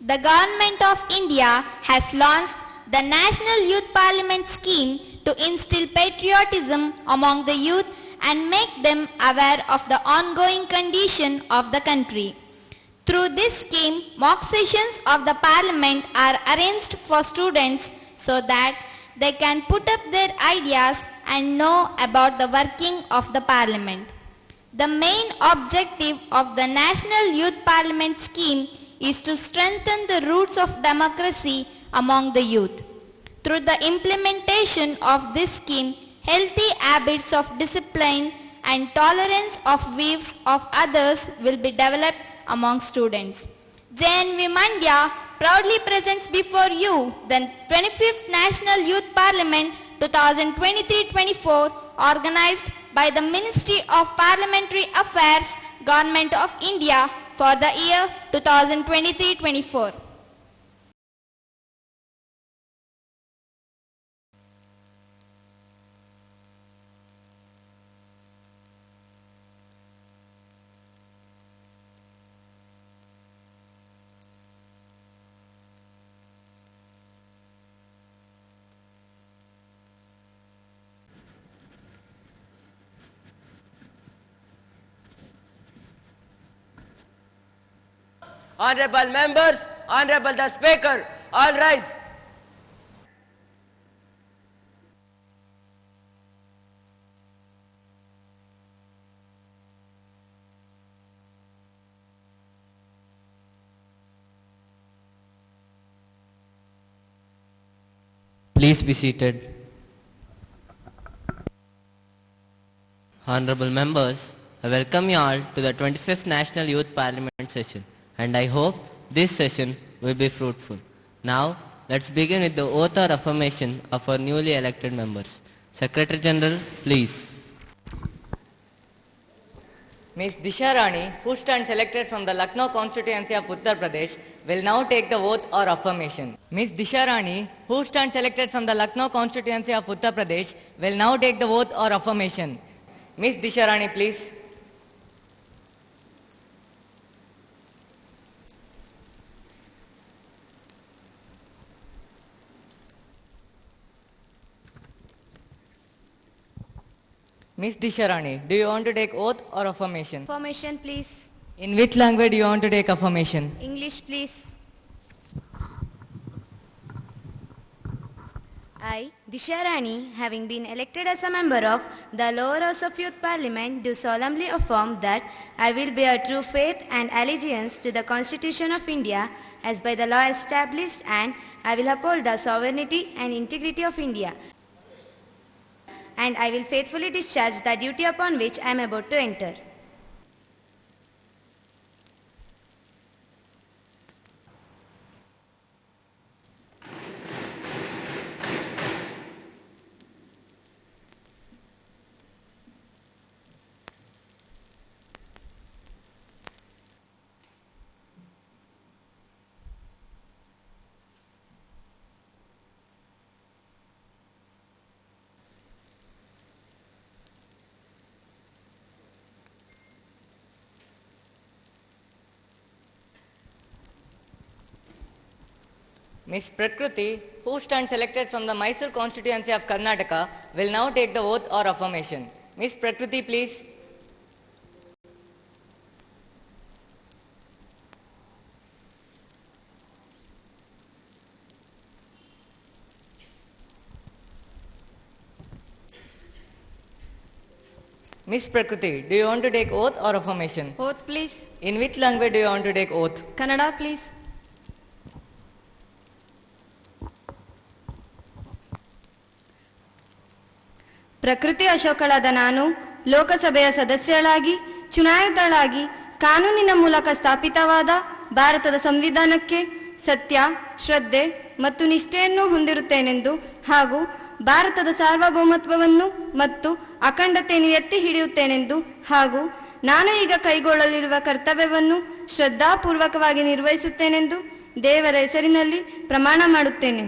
The Government of India has launched the National Youth Parliament scheme to instill patriotism among the youth and make them aware of the ongoing condition of the country. Through this scheme, mock sessions of the Parliament are arranged for students so that they can put up their ideas and know about the working of the Parliament. The main objective of the National Youth Parliament scheme is to strengthen the roots of democracy among the youth. Through the implementation of this scheme, healthy habits of discipline and tolerance of views of others will be developed among students. Jnv Mandya proudly presents before you the 25th National Youth Parliament 2023-24 organized by the Ministry of Parliamentary Affairs, Government of India for the year 2023-24. Honorable members, Honorable the Speaker, all rise. Please be seated. Honorable members, I welcome you all to the 25th National Youth Parliament session, and I hope this session will be fruitful. Now, let's begin with the oath or affirmation of our newly elected members. Secretary General, please. Ms. Disha Rani, who stands elected from the Lucknow constituency of Uttar Pradesh, will now take the oath or affirmation. Ms. Disha Rani, who stands elected from the Lucknow constituency of Uttar Pradesh, will now take the oath or affirmation. Ms. Disha Rani, please. Ms. Disha Rani, do you want to take oath or affirmation? Affirmation, please. In which language do you want to take affirmation? English, please. I, Disha Rani, having been elected as a member of the lower house of Youth Parliament, do solemnly affirm that I will bear true faith and allegiance to the Constitution of India as by the law established, and I will uphold the sovereignty and integrity of India, and I will faithfully discharge the duty upon which I am about to enter. Ms. Prakriti, who stands elected from the Mysore constituency of Karnataka, will now take the oath or affirmation. Ms. Prakriti, please. Ms. Prakriti, do you want to take oath or affirmation? Oath, please. In which language do you want to take oath? Kannada, please. ಪ್ರಕೃತಿ ಅಶೋಕಳಾದ ನಾನು ಲೋಕಸಭೆಯ ಸದಸ್ಯಳಾಗಿ ಚುನಾಯಿತಳಾಗಿ ಕಾನೂನಿನ ಮೂಲಕ ಸ್ಥಾಪಿತವಾದ ಭಾರತದ ಸಂವಿಧಾನಕ್ಕೆ ಸತ್ಯ, ಶ್ರದ್ಧೆ ಮತ್ತು ನಿಷ್ಠೆಯನ್ನು ಹೊಂದಿರುತ್ತೇನೆಂದು ಹಾಗೂ ಭಾರತದ ಸಾರ್ವಭೌಮತ್ವವನ್ನು ಮತ್ತು ಅಖಂಡತೆಯನ್ನು ಎತ್ತಿ ಹಿಡಿಯುತ್ತೇನೆಂದು ಹಾಗೂ ನಾನು ಈಗ ಕೈಗೊಳ್ಳಲಿರುವ ಕರ್ತವ್ಯವನ್ನು ಶ್ರದ್ಧಾಪೂರ್ವಕವಾಗಿ ನಿರ್ವಹಿಸುತ್ತೇನೆಂದು ದೇವರ ಹೆಸರಿನಲ್ಲಿ ಪ್ರಮಾಣ ಮಾಡುತ್ತೇನೆ.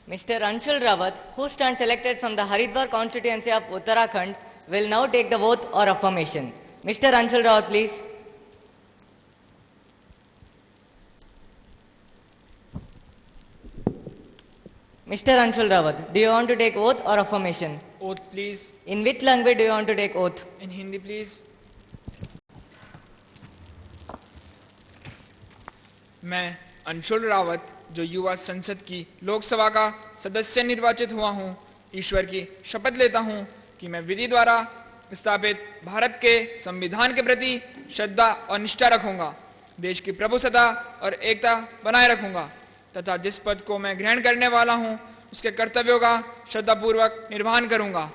Mr. Anshul Rawat, who stands elected from the Haridwar constituency of Uttarakhand, will now take the oath or affirmation. Mr. Anshul Rawat, please. Mr. Anshul Rawat, do you want to take oath or affirmation? Oath, please. In which language do you want to take oath? In Hindi, please. मैं अंशुल रावत जो युवा संसद की लोकसभा का सदस्य निर्वाचित हुआ हूं, ईश्वर की शपथ लेता हूं कि मैं विधि द्वारा स्थापित भारत के संविधान के प्रति श्रद्धा और निष्ठा रखूंगा, देश की प्रभुसत्ता और एकता बनाए रखूंगा तथा जिस पद को मैं ग्रहण करने वाला हूं उसके कर्तव्यों का श्रद्धापूर्वक निर्वहन करूंगा।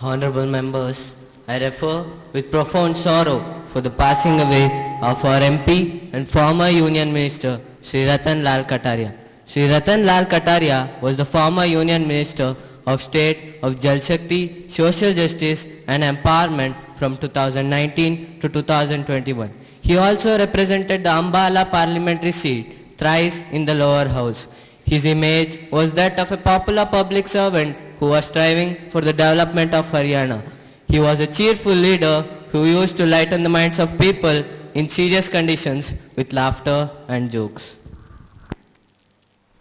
Honorable members, I refer with profound sorrow for the passing away of our MP and former Union Minister, Shri Ratan Lal Kataria. Shri Ratan Lal Kataria was the former Union Minister of State of Jal Shakti, Social Justice and Empowerment from 2019 to 2021. He also represented the Ambala parliamentary seat thrice in the lower house. His image was that of a popular public servant who was striving for the development of Haryana. He was a cheerful leader who used to lighten the minds of people in serious conditions with laughter and jokes.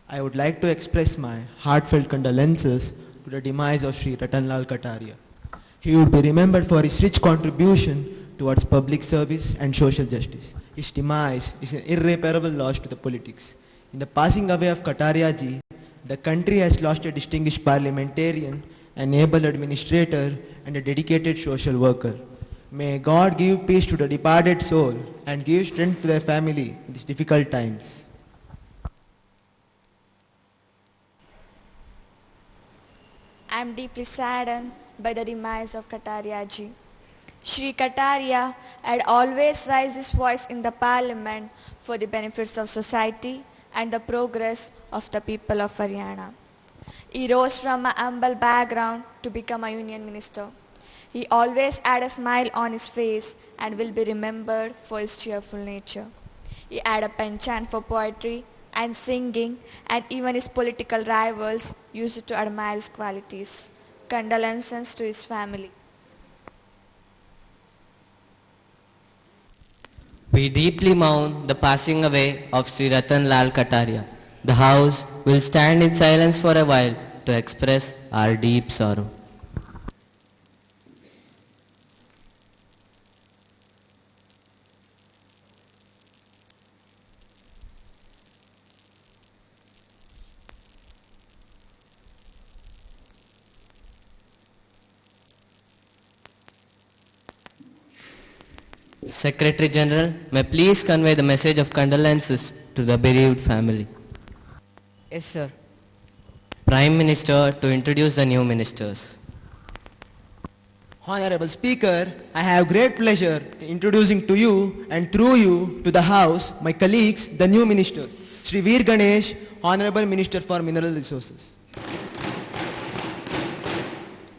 I would like to express my heartfelt condolences to the demise of Sri Ratan Lal Kataria. He would be remembered for his rich contribution towards public service and social justice. His demise is an irreparable loss to the politics. In the passing away of Kataria ji, the country has lost a distinguished parliamentarian, an able administrator, and a dedicated social worker. May God give peace to the departed soul and give strength to their family in these difficult times. I am deeply saddened by the demise of Kataria ji. Shri Kataria had always raised his voice in the parliament for the benefits of society and the progress of the people of Haryana. He rose from an humble background to become a union minister. He always had a smile on his face and will be remembered for his cheerful nature. He had a penchant for poetry and singing, and even his political rivals used to admire his qualities. Condolences to his family. We deeply mourn the passing away of Sri Ratan Lal Kataria. The House will stand in silence for a while to express our deep sorrow. Secretary General, may please convey the message of condolences to the bereaved family. Yes, sir. Prime Minister to introduce the new ministers. Honorable Speaker, I have great pleasure in introducing to you and through you to the House my colleagues, the new ministers. Shri Veer Ganesh, Honorable Minister for Mineral Resources.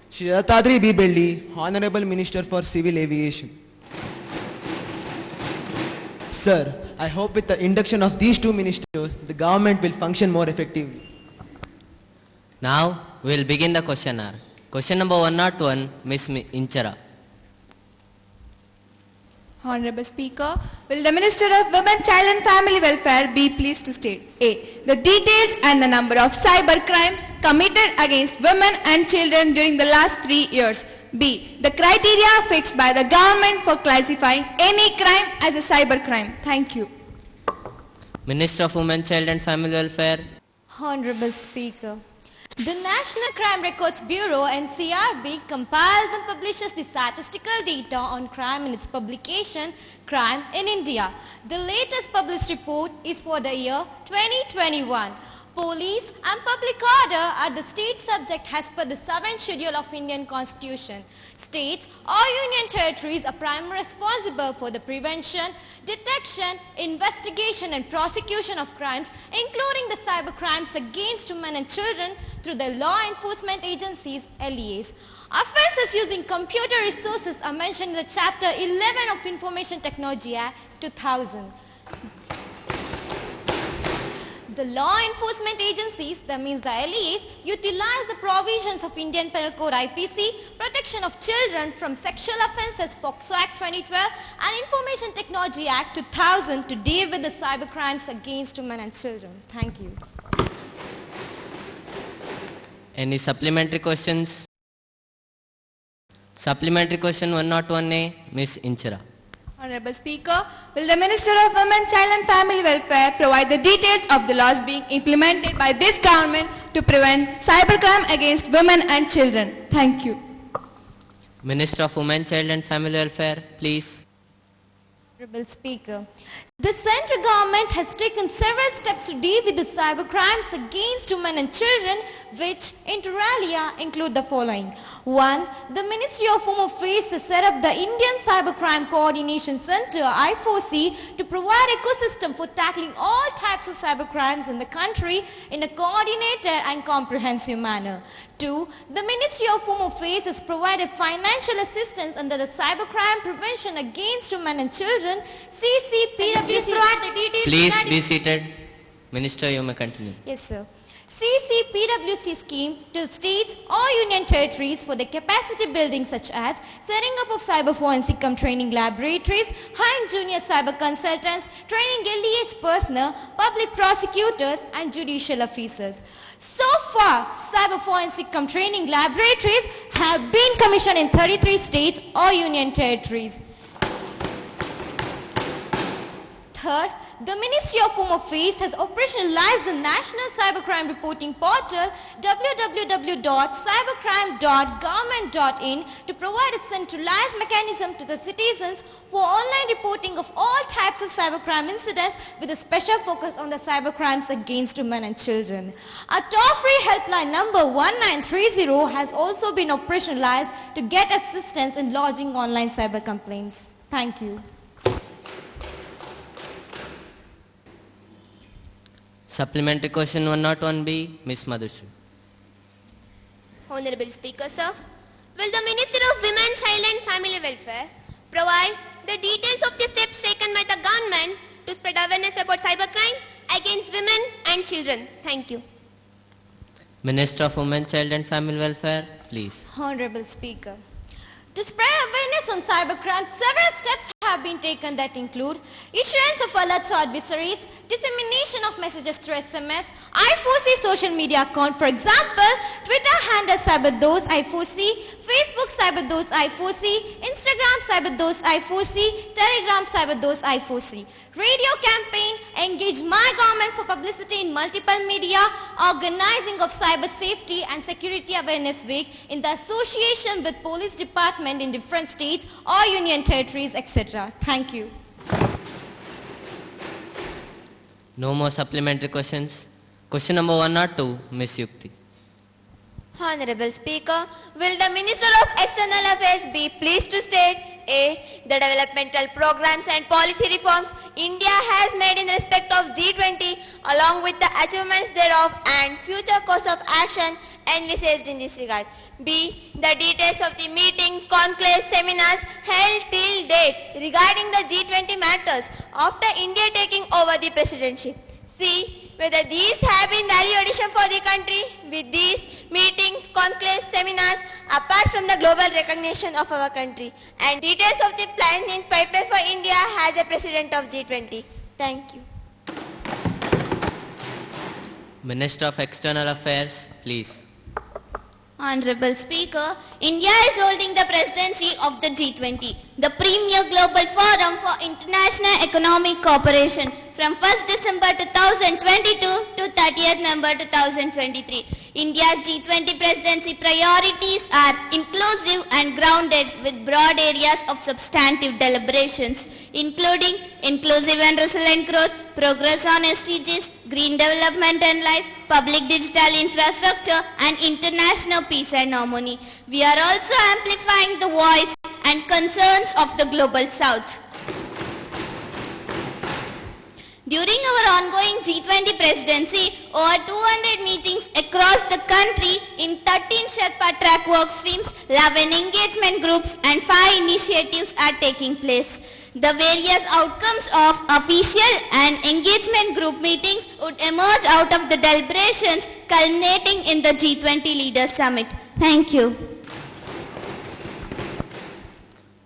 Shri Ratadri B. Belli, Honorable Minister for Civil Aviation. Sir, I hope with the induction of these two ministers, the government will function more effectively. Now we will begin the question hour. Question number 101, Ms. Inchara. Honorable Speaker, will the Minister of Women, Child and Family Welfare be pleased to state A. The details and the number of cyber crimes committed against women and children during the last 3 years. B. The criteria fixed by the government for classifying any crime as a cyber crime. Thank you. Minister of Women, Child and Family Welfare. Honorable Speaker, The National Crime Records Bureau (NCRB) compiles and publishes the statistical data on crime in its publication Crime in India. The latest published report is for the year 2021. Police and public order are the state subject as per the 7th schedule of Indian Constitution. States or union territories are primarily responsible for the prevention, detection, investigation and prosecution of crimes, including the cyber crimes against women and children through the law enforcement agencies, LEAs. Offences using computer resources are mentioned in the Chapter 11 of Information Technology Act 2000. The law enforcement agencies, that means the LEAs, utilize the provisions of Indian Penal Code IPC, Protection of Children from Sexual Offences POCSO Act 2012 and Information Technology Act 2000 to deal with the cyber crimes against women and children. Thank you. Any supplementary questions? Supplementary question 101A, Ms. Inchira. Honorable Speaker, will the Minister of Women, Child and Family Welfare provide the details of the laws being implemented by this government to prevent cybercrime against women and children? Thank you. Minister of Women, Child and Family Welfare, please. Honorable Speaker, the central government has taken several steps to deal with the cyber crimes against women and children, which inter alia include the following. 1. The Ministry of Home Affairs has set up the Indian Cybercrime Coordination Center I4C to provide ecosystem for tackling all types of cyber crimes in the country in a coordinated and comprehensive manner. 2. The Ministry of Home Affairs has provided financial assistance under the Cybercrime Prevention Against Women and Children CCPWC. Please be seated. Minister, you may continue. Yes, sir. CCPWC scheme to states or union territories for the capacity building such as setting up of cyber forensic training laboratories, hiring junior cyber consultants, training LEAs personnel, public prosecutors and judicial officers. So far, cyber forensic training laboratories have been commissioned in 33 states or union territories. Third, the Ministry of Home Affairs has operationalized the National Cybercrime Reporting Portal www.cybercrime.government.in to provide a centralized mechanism to the citizens for online reporting of all types of cybercrime incidents with a special focus on the cybercrimes against women and children. A toll-free helpline number 1930 has also been operationalized to get assistance in lodging online cyber complaints. Thank you. Supplementary question 101B, Ms. Madhusri. Honorable Speaker, sir, will the Minister of Women, Child and Family Welfare provide the details of the steps taken by the government to spread awareness about cybercrime against women and children? Thank you. Minister of Women, Child and Family Welfare, please. Honorable Speaker, to spread awareness on cybercrime, several steps have been taken that include issuance of alerts to adversaries, dissemination of messages through SMS, I4C social media account, for example, Twitter handle CyberDose I4C, Facebook CyberDose I4C, Instagram CyberDose I4C, Telegram CyberDose I4C. Radio campaign, engage my government for publicity in multiple media, organizing of cyber safety and security awareness week in the association with police department in different states or union territories, etc. Thank you. No more supplementary questions. Question number 102, Ms. Yukti. Honorable Speaker, will the Minister of External Affairs be pleased to state A. The developmental programs and policy reforms India has made in respect of G20 along with the achievements thereof and future course of action envisaged in this regard. B. The details of the meetings, conclaves, seminars held till date regarding the G20 matters after India taking over the presidency. C. Whether these have been value addition for the country with these meetings, conclaves, seminars apart from the global recognition of our country and details of the plans in pipeline for India as a president of G20. Thank you. Minister of External Affairs, please. Honorable Speaker, India is holding the presidency of the G20, the premier global forum for international economic cooperation from 1st December 2022 to 30th November 2023. India's G20 presidency priorities are inclusive and grounded with broad areas of substantive deliberations, including inclusive and resilient growth, progress on SDGs, green development and life, public digital infrastructure, and international peace and harmony. We are also amplifying the voice and concerns of the global south. During our ongoing G20 presidency, over 200 meetings across the country in 13 Sherpa track work streams, 11 engagement groups and 5 initiatives are taking place. The various outcomes of official and engagement group meetings would emerge out of the deliberations culminating in the G20 Leaders Summit. Thank you.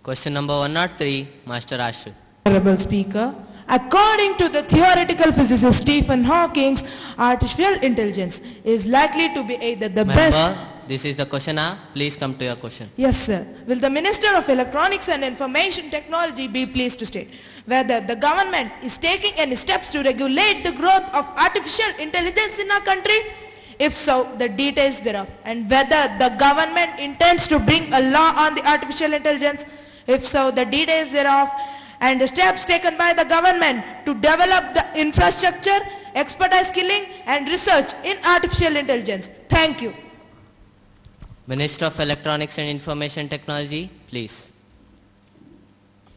Question number 103, Master Ashwin. Honorable Speaker, according to the theoretical physicist Stephen Hawking, artificial intelligence is likely to be either the best... This is the question. Please come to your question. Yes, sir. Will the Minister of Electronics and Information Technology be pleased to state whether the government is taking any steps to regulate the growth of artificial intelligence in our country? If so, the details thereof, and whether the government intends to bring a law on the artificial intelligence? If so, the details thereof, and the steps taken by the government to develop the infrastructure, expertise skilling and research in artificial intelligence. Thank you. Minister of Electronics and Information Technology, please.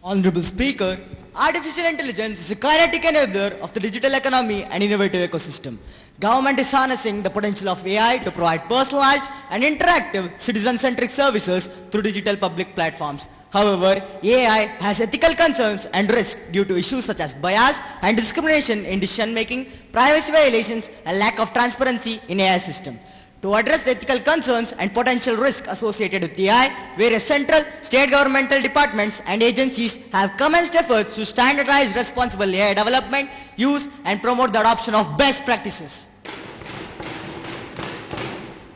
Honorable Speaker, artificial intelligence is a kinetic enabler of the digital economy and innovative ecosystem. Government is harnessing the potential of AI to provide personalized and interactive citizen-centric services through digital public platforms. However, AI has ethical concerns and risks due to issues such as bias and discrimination in decision-making, privacy violations, and lack of transparency in AI system. To address the ethical concerns and potential risks associated with AI, various central, state governmental departments and agencies have commenced efforts to standardize responsible AI development, use, and promote the adoption of best practices.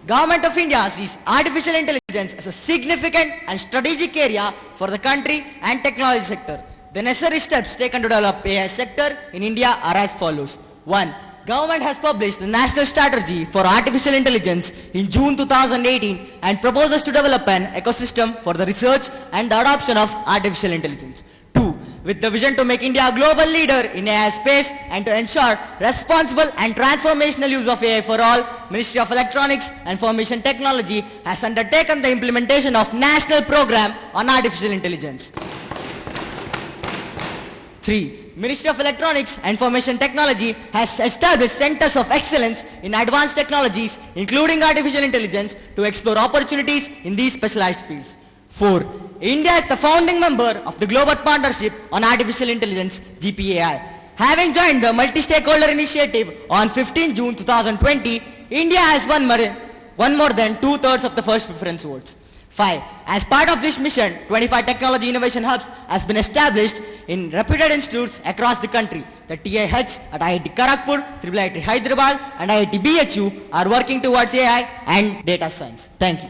Government of India sees artificial intelligence as a significant and strategic area for the country and technology sector. The necessary steps taken to develop AI sector in India are as follows. 1. Government has published the National Strategy for Artificial Intelligence in June 2018 and proposes to develop an ecosystem for the research and the adoption of artificial intelligence. 2. With the vision to make India a global leader in AI space and to ensure responsible and transformational use of AI for all, Ministry of Electronics and Information Technology has undertaken the implementation of National Program on Artificial Intelligence. 3. Ministry of Electronics and Information Technology has established centers of excellence in advanced technologies, including artificial intelligence, to explore opportunities in these specialized fields. 4. India is the founding member of the Global Partnership on Artificial Intelligence, GPAI. Having joined the multi-stakeholder initiative on 15 June 2020, India has won more than 2/3 of the first preference votes. 5. As part of this mission, 25 technology innovation hubs has been established in reputed institutes across the country. The TIHs at IIT Kharagpur, IIIT Hyderabad and IIT BHU are working towards AI and data science. Thank you.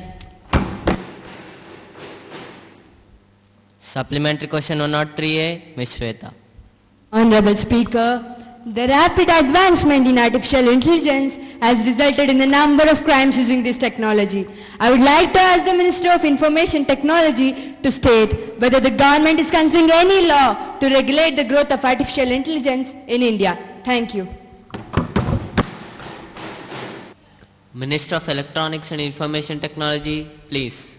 Supplementary question 103A, Ms. Shweta. Honorable Speaker, the rapid advancement in artificial intelligence has resulted in a number of crimes using this technology. I would like to ask the Minister of Information Technology to state whether the government is considering any law to regulate the growth of artificial intelligence in India. Thank you. Minister of Electronics and Information Technology, please.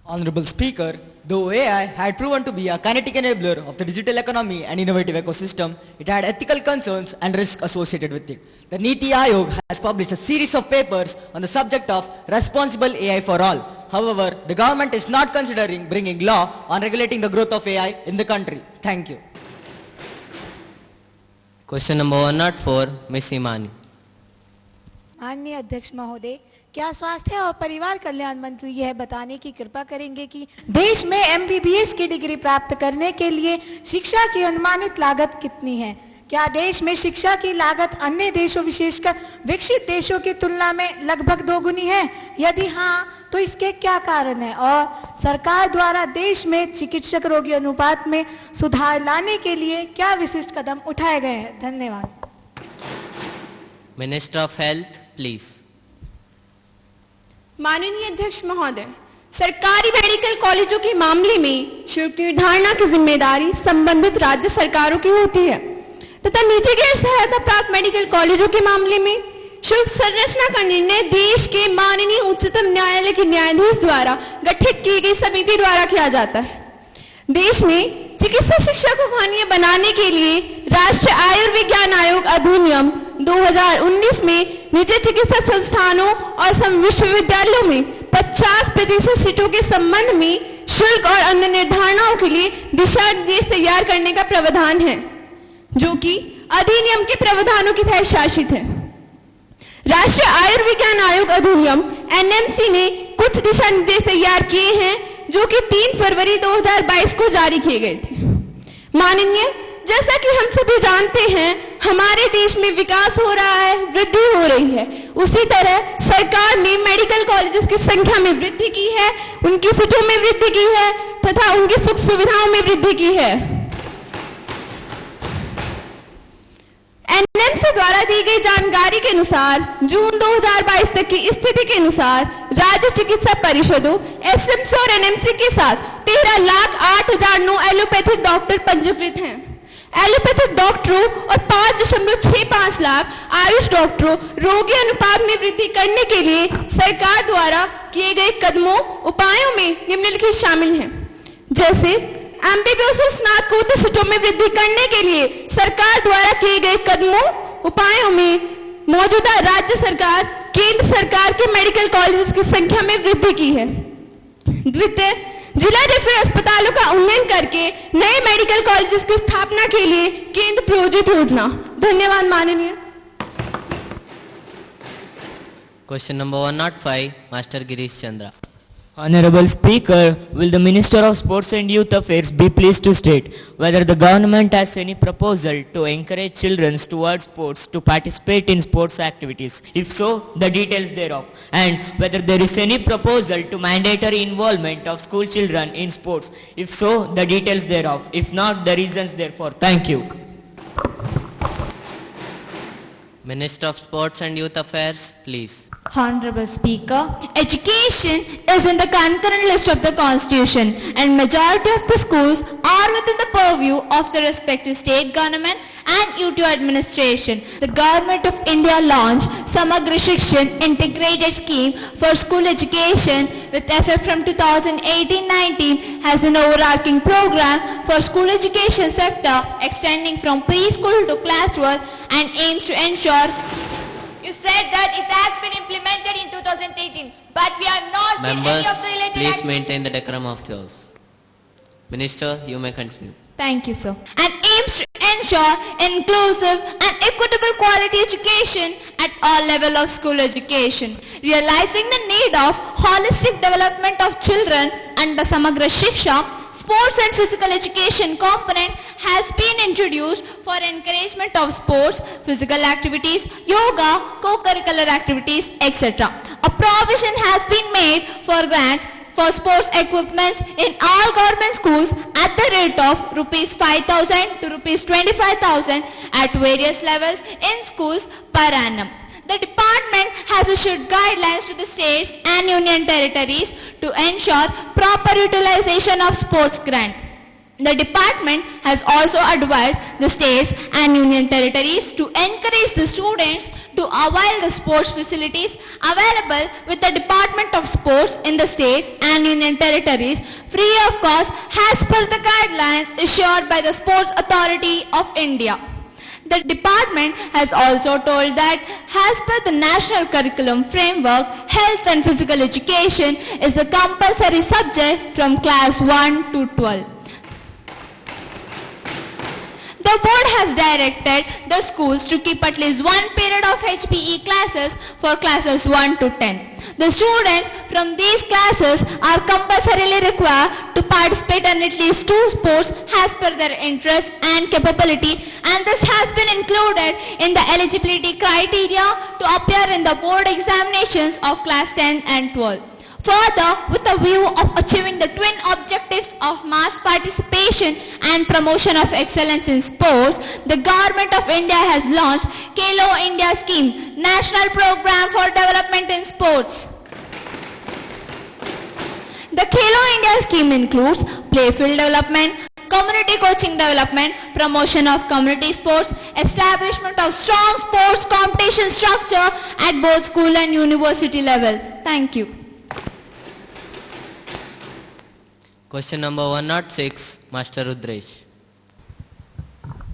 Honorable Speaker, though AI had proven to be a kinetic enabler of the digital economy and innovative ecosystem, it had ethical concerns and risks associated with it. The Niti Aayog has published a series of papers on the subject of responsible AI for all. However, the government is not considering bringing law on regulating the growth of AI in the country. Thank you. Question number 104, Ms. Imani. माननीय अध्यक्ष महोदय, क्या स्वास्थ्य और परिवार कल्याण मंत्री यह बताने की कृपा करेंगे कि देश में MBBS की डिग्री प्राप्त करने के लिए शिक्षा की अनुमानित लागत कितनी है? क्या देश में शिक्षा की लागत अन्य देशों विशेषकर विकसित देशों की तुलना में लगभग दोगुनी है? यदि हाँ, तो इसके क्या कारण है? और सरकार द्वारा देश में चिकित्सक रोगी अनुपात में सुधार लाने के लिए क्या विशिष्ट कदम उठाए गए हैं? धन्यवाद. Minister of Health, please. माननीय अध्यक्ष महोदय, सरकारी मेडिकल कॉलेजों के मामले में शुल्क निर्धारण की जिम्मेदारी संबंधित राज्य सरकारों की होती है तथा निजी गैर सहायता प्राप्त मेडिकल कॉलेजों के मामले में शुल्क संरचना का निर्णय देश के माननीय उच्चतम न्यायालय के न्यायाधीश द्वारा गठित की गई समिति द्वारा किया जाता है। देश में चिकित्सा शिक्षा को मान्य बनाने के लिए राष्ट्रीय आयुर्विज्ञान आयोग अधिनियम 2019 में निजी चिकित्सा संस्थानों और विश्वविद्यालयों में 50% सीटों के संबंध में शुल्क और अन्य निर्धारणाओं के लिए दिशा निर्देश तैयार करने का प्रावधान है, जो कि अधिनियम के प्रावधानों के तहत शासित है। राष्ट्रीय आयुर्विज्ञान आयोग अधिनियम (NMC) ने कुछ दिशा निर्देश तैयार किए हैं, जो कि 3 फरवरी 2022 को जारी किए गए थे। माननीय, जैसा कि हम सभी जानते हैं, हमारे देश में विकास हो रहा है, वृद्धि हो रही है। उसी तरह सरकार ने मेडिकल कॉलेजेस की संख्या में वृद्धि की है, उनकी सीटों में वृद्धि की है तथा उनकी सुख सुविधाओं में वृद्धि की है। NMC द्वारा दी गई जानकारी के अनुसार जून 2022 तक की स्थिति के अनुसार राज्य चिकित्सा परिषदों SMC और NMC के साथ 13,08,009 एलोपैथिक डॉक्टर पंजीकृत हैं। एलोपैथिक डॉक्टरों और 5.65 लाख आयुष डॉक्टरों रोगी अनुपात में वृद्धि करने के लिए सरकार द्वारा किए गए कदमों उपायों में निम्नलिखित शामिल हैं। जैसे MBBS स्नातकोत्तर सीटों में वृद्धि करने के लिए सरकार द्वारा किए गए कदमों उपायों में मौजूदा राज्य सरकार केंद्र सरकार के मेडिकल कॉलेजेस की संख्या में वृद्धि की है। द्वितीय, जिला रेफरल अस्पतालों का उन्नयन करके नए मेडिकल कॉलेजेस की स्थापना के लिए केंद्र प्रायोजित योजना। धन्यवाद माननीय। Question number 105, Master Girish Chandra. Honorable Speaker, will the Minister of Sports and Youth Affairs be pleased to state whether the government has any proposal to encourage children towards sports to participate in sports activities? If so, the details thereof. And whether there is any proposal to mandatory involvement of school children in sports? If so, the details thereof. If not, the reasons therefore. Thank you. Minister of Sports and Youth Affairs, please. Honorable Speaker, education is in the concurrent list of the Constitution and majority of the schools are within the purview of the respective state government and UT administration. The Government of India launched Samagra Shikshan integrated scheme for school education with effect from 2018-19 has an overarching program for school education sector extending from preschool to class 12 and aims to ensure. You said that it has been implemented in 2018, but we are not seeing any of the related. Please maintain the decorum of the House. Minister, you may continue. Thank you, sir. And aims to ensure inclusive and equitable quality education at all levels of school education, realizing the need of holistic development of children under Samagra Shiksha. Sports and physical education component has been introduced for encouragement of sports, physical activities, yoga, co-curricular activities, etc. A provision has been made for grants for sports equipments in all government schools at the rate of ₹5,000 to ₹25,000 at various levels in schools per annum. The department has issued guidelines to the states and union territories to ensure proper utilization of sports grant. The department has also advised the states and union territories to encourage the students to avail the sports facilities available with the Department of Sports in the states and union territories free of cost as per the guidelines issued by the Sports Authority of India. The department has also told that as per the national curriculum framework, health and physical education is a compulsory subject from class 1 to 12. The board has directed the schools to keep at least one period of HPE classes for classes 1 to 10. The students from these classes are compulsorily required to participate in at least 2 sports as per their interest and capability, and this has been included in the eligibility criteria to appear in the board examinations of class 10 and 12. Further, with a view of achieving the twin objectives of mass participation and promotion of excellence in sports, the Government of India has launched Khelo India Scheme, National Program for Development in Sports. The Khelo India Scheme includes playfield development, community coaching development, promotion of community sports, establishment of strong sports competition structure at both school and university level. Thank you. Question number 106, Master Rudresh.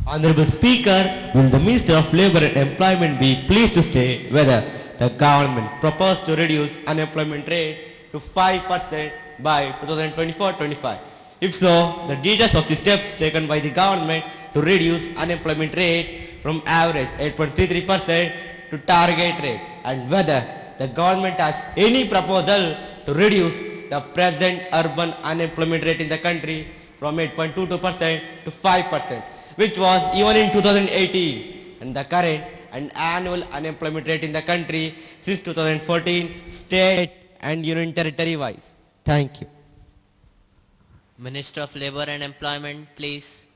Honorable Speaker, will the Minister of Labour and Employment be pleased to state whether the government proposed to reduce unemployment rate to 5% by 2024-25? If so, the details of the steps taken by the government to reduce unemployment rate from average 8.33% to target rate, and whether the government has any proposal to reduce the present urban unemployment rate in the country from 8.22% to 5%, which was even in 2018, and the current and annual unemployment rate in the country since 2014, state and union territory wise. Thank you. Minister of Labour and Employment, please.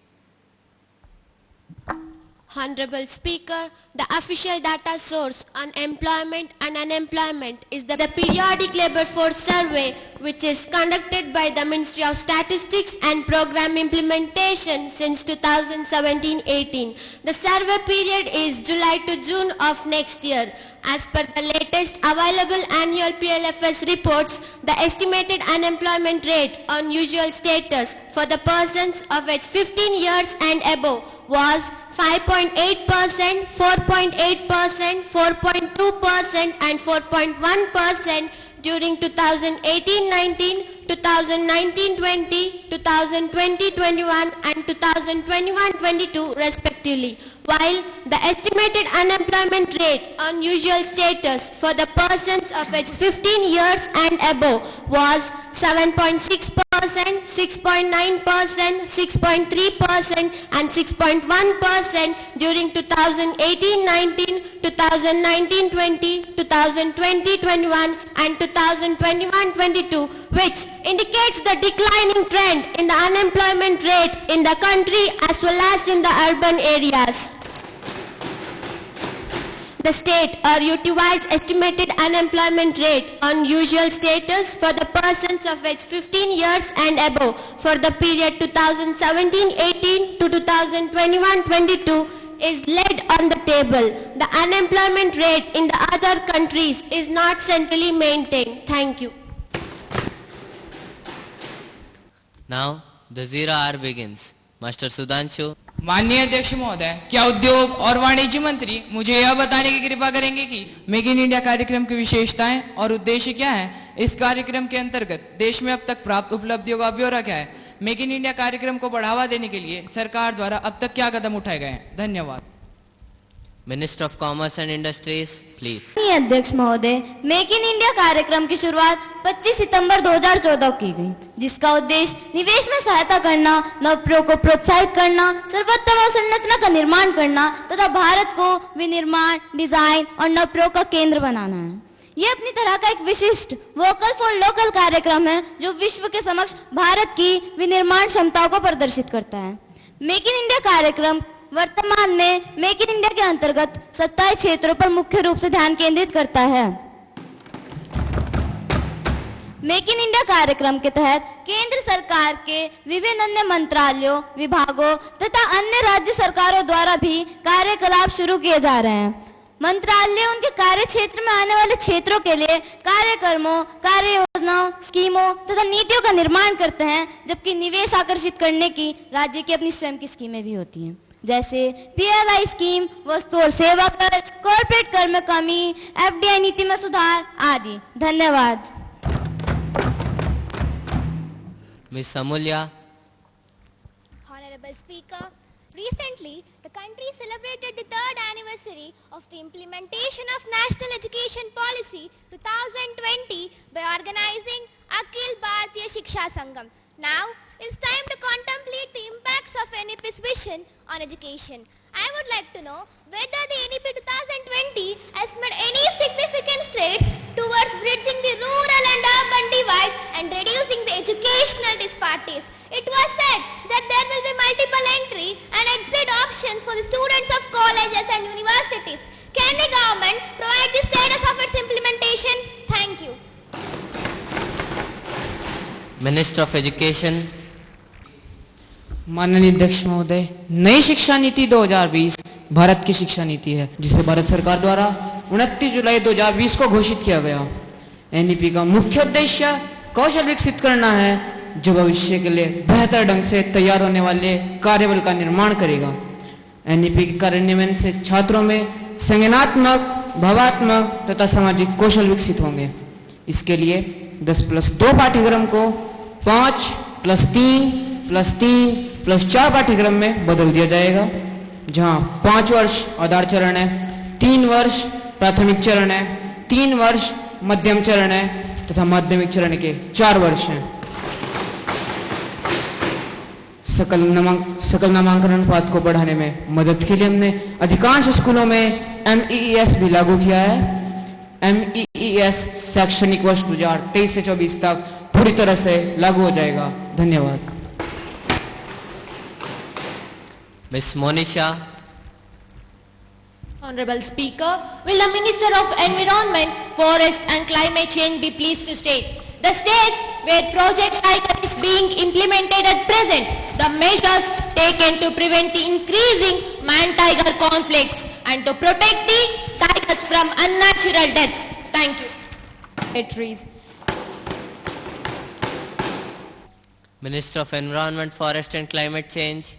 Honorable Speaker, the official data source on employment and unemployment is the periodic labour force survey, which is conducted by the Ministry of Statistics and Program Implementation since 2017-18. The survey period is July to June of next year. As per the latest available annual PLFS reports, the estimated unemployment rate on usual status for the persons of age 15 years and above was 5.8%, 4.8%, 4.2% and 4.1% during 2018-19, 2019-20, 2020-21 and 2021-22 respectively, while the estimated unemployment rate on usual status for the persons of age 15 years and above was 7.6%, 6.9%, 6.3% and 6.1% during 2018-19, 2019-20, 2020-21 and 2021-22, which indicates the declining trend in the unemployment rate in the country as well as in the urban areas. The state or UT-wise estimated unemployment rate on usual status for the persons of age 15 years and above for the period 2017-18 to 2021-22 is laid on the table. The unemployment rate in the other countries is not centrally maintained. Thank you. Now the 0 hour begins. Master Sudhanshu. माननीय अध्यक्ष महोदय, क्या उद्योग और वाणिज्य मंत्री मुझे यह बताने की कृपा करेंगे कि मेक इन इंडिया कार्यक्रम की विशेषताएं और उद्देश्य क्या है? इस कार्यक्रम के अंतर्गत देश में अब तक प्राप्त उपलब्धियों का ब्यौरा क्या है? मेक इन इंडिया कार्यक्रम को बढ़ावा देने के लिए सरकार द्वारा अब तक क्या कदम उठाए गए हैं? धन्यवाद. Minister of Commerce and Industries, please. अध्यक्ष महोदय, मेक इन इंडिया कार्यक्रम की शुरुआत 25 सितंबर 2014 की गई, जिसका उद्देश्य निवेश में सहायता करना, नवप्रयोग को प्रोत्साहित करना, सर्वोत्तम अवसंरचना का निर्माण करना तथा भारत को विनिर्माण, डिजाइन और नवप्रयोग का केंद्र बनाना है. यह अपनी तरह का एक विशिष्ट वोकल फॉर लोकल कार्यक्रम है जो विश्व के समक्ष भारत की विनिर्माण क्षमताओं को प्रदर्शित करता है. मेक इन इंडिया कार्यक्रम वर्तमान में मेक इन इंडिया के अंतर्गत 27 क्षेत्रों पर मुख्य रूप से ध्यान केंद्रित करता है. मेक इन इंडिया कार्यक्रम के तहत केंद्र सरकार के विभिन्न अन्य मंत्रालयों, विभागों तथा अन्य राज्य सरकारों द्वारा भी कार्यकलाप शुरू किए जा रहे हैं. मंत्रालय उनके कार्य क्षेत्र में आने वाले क्षेत्रों के लिए कार्यक्रमों, कार्य योजनाओं, स्कीमों तथा नीतियों का निर्माण करते हैं, जबकि निवेश आकर्षित करने की राज्य की अपनी स्वयं की स्कीमें भी होती हैं, जैसे पीएलआई स्कीम, वस्तु और सेवा कर, कॉर्पोरेट कर में कमी, एफडीआई नीति में सुधार आदि. धन्यवाद. Ms. Amulya. Honorable Speaker, recently the country celebrated the 3rd anniversary of the implementation of National Education Policy 2020 by organizing Akhil Bharatiya Shiksha Sangam. Now, it's time to contemplate the impacts of NEP's vision on education. I would like to know whether the NEP 2020 has made any significant strides towards bridging the rural and urban divide and reducing the educational disparities. It was said that there will be multiple entry and exit options for the students of colleges and universities. Can the government provide the status of its implementation? Thank you. Minister of Education. माननीय अध्यक्ष महोदय, नई शिक्षा नीति 2020 भारत की शिक्षा नीति है जिसे भारत सरकार द्वारा 29 जुलाई 2020 को घोषित किया गया। एनईपी का मुख्य उद्देश्य कौशल विकसित करना है जो भविष्य के लिए बेहतर ढंग से तैयार होने वाले कार्यबल का निर्माण करेगा। एनईपी के कार्यान्वयन से छात्रों में संज्ञानात्मक, भावात्मक तथा सामाजिक कौशल विकसित होंगे। इसके लिए 10+2 पाठ्यक्रम को 5+3+3+4 पाठ्यक्रम में बदल दिया जाएगा, जहां 5 वर्ष आधार चरण है, 3 वर्ष प्राथमिक चरण है, 3 वर्ष मध्यम चरण है तथा माध्यमिक चरण के 4 वर्ष हैं। सकल नामांकन अनुपात को बढ़ाने में मदद के लिए हमने अधिकांश स्कूलों में MEES भी लागू किया है। MEES शैक्षणिक वर्ष 2023 से 24 तक पूरी तरह से लागू हो जाएगा। धन्यवाद। Ms. Monisha. Honorable Speaker, will the Minister of Environment, Forest and Climate Change be pleased to state the states where Project Tiger is being implemented at present, the measures taken to prevent the increasing man-tiger conflicts and to protect the tigers from unnatural deaths. Thank you. Minister of Environment, Forest and Climate Change.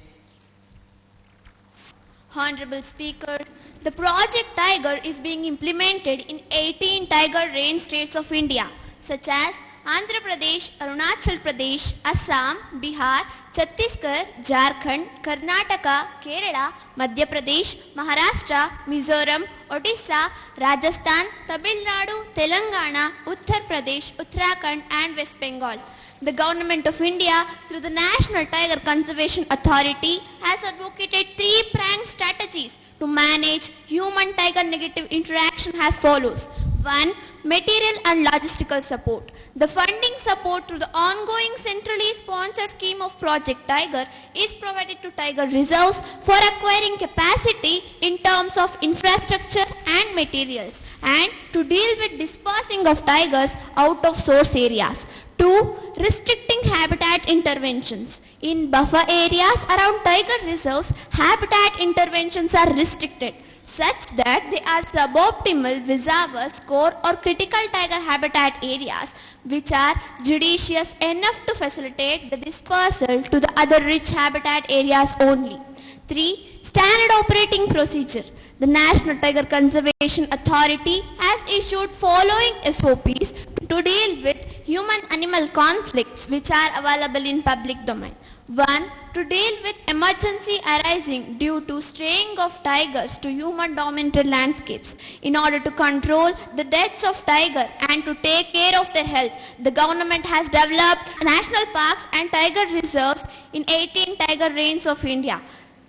Honorable Speaker, the Project Tiger is being implemented in 18 tiger range states of India, such as Andhra Pradesh, Arunachal Pradesh, Assam, Bihar, Chhattisgarh, Jharkhand, Karnataka, Kerala, Madhya Pradesh, Maharashtra, Mizoram, Odisha, Rajasthan, Tamil Nadu, Telangana, Uttar Pradesh, Uttarakhand and West Bengal. The Government of India, through the National Tiger Conservation Authority, has advocated 3-pronged strategies to manage human-tiger negative interaction as follows. 1. Material and logistical support. The funding support through the ongoing centrally sponsored scheme of Project Tiger is provided to tiger reserves for acquiring capacity in terms of infrastructure and materials and to deal with dispersing of tigers out of source areas. 2. Restricting habitat interventions. In buffer areas around tiger reserves, habitat interventions are restricted such that they are suboptimal vis-a-vis core or critical tiger habitat areas which are judicious enough to facilitate the dispersal to the other rich habitat areas only. 3. Standard operating procedure. The National Tiger Conservation Authority has issued following SOPs to deal with human-animal conflicts which are available in public domain. 1. To deal with emergency arising due to straying of tigers to human-dominated landscapes. In order to control the deaths of tiger and to take care of their health, the government has developed national parks and tiger reserves in 18 tiger ranges of India.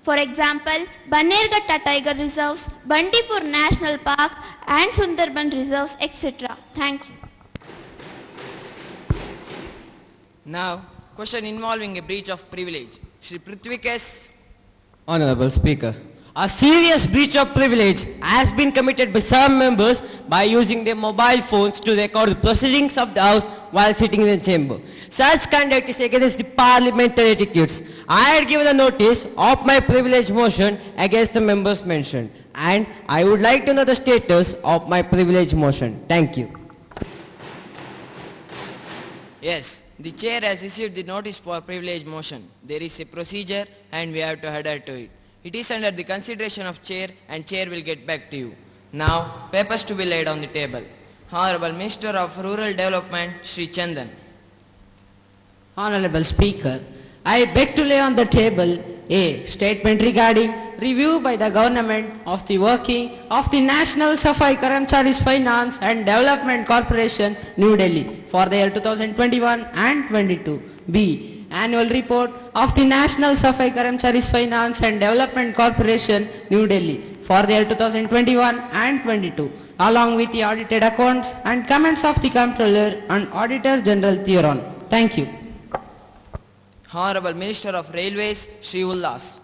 For example, Banerghatta Tiger Reserves, Bandipur National Parks and Sundarban Reserves, etc. Thank you. Now, question involving a breach of privilege. Shri Prithvik S. Honorable Speaker, a serious breach of privilege has been committed by some members by using their mobile phones to record the proceedings of the House while sitting in the chamber. Such conduct is against the parliamentary etiquettes. I had given a notice of my privilege motion against the members mentioned, and I would like to know the status of my privilege motion. Thank you. Yes, the chair has issued the notice for privilege motion. There is a procedure and we have to adhere to it. It is under the consideration of chair and chair will get back to you. Now, papers to be laid on the table. Honorable Minister of Rural Development, Shri Chandan. Honorable Speaker, I beg to lay on the table a statement regarding review by the government of the working of the National Safai Karamcharis Finance and Development Corporation, New Delhi for the year 2021 and 22. B. Annual report of the National Safai Karamcharis Finance and Development Corporation, New Delhi for the year 2021 and 22, along with the audited accounts and comments of the Comptroller and Auditor General thereon. Thank you. Honorable Minister of Railways, Shri Ullas.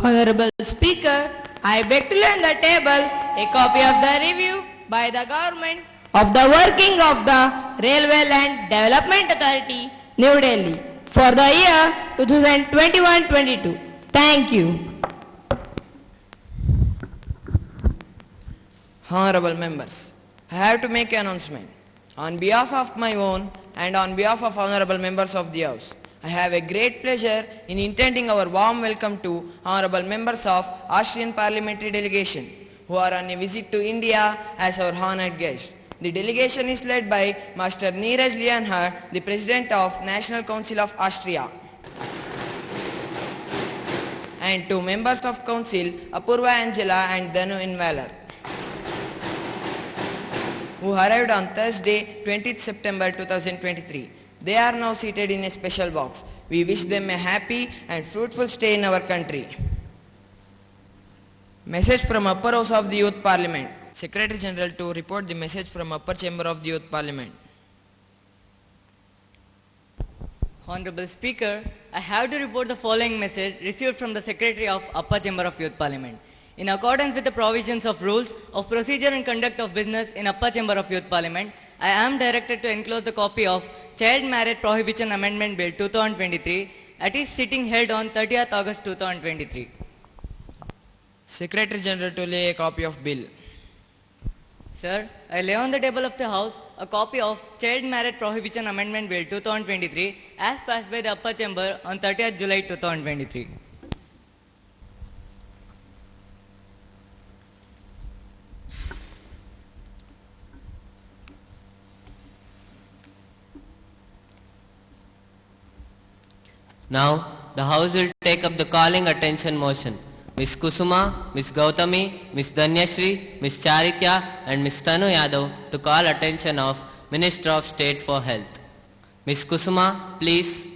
Honorable Speaker, I beg to lay on the table a copy of the review by the government of the working of the Railway Land Development Authority, New Delhi, for the year 2021-22. Thank you. Honorable members, I have to make an announcement. On behalf of my own and on behalf of honorable members of the House, I have a great pleasure in intending our warm welcome to honorable members of Austrian Parliamentary Delegation who are on a visit to India as our honored guests. The delegation is led by Master Neeraj Lianhard, the President of National Council of Austria, and two members of Council, Apurva Angela and Danu Invalar, who arrived on Thursday, 20th September 2023. They are now seated in a special box. We wish them a happy and fruitful stay in our country. Message from Upper House of the Youth Parliament. Secretary General to report the message from Upper Chamber of the Youth Parliament. Honorable Speaker, I have to report the following message received from the Secretary of Upper Chamber of Youth Parliament. In accordance with the provisions of rules of procedure and conduct of business in Upper Chamber of Youth Parliament, I am directed to enclose the copy of Child Marriage Prohibition Amendment Bill 2023 at its sitting held on 30th August 2023. Secretary General to lay a copy of bill. Sir, I lay on the table of the House a copy of Child Marriage Prohibition Amendment Bill 2023 as passed by the Upper Chamber on 30th July 2023. Now, the House will take up the calling attention motion. Ms. Kusuma, Ms. Gautami, Ms. Danyashri, Ms. Charitya and Ms. Tanu Yadav to call attention of Minister of State for Health. Ms. Kusuma, please.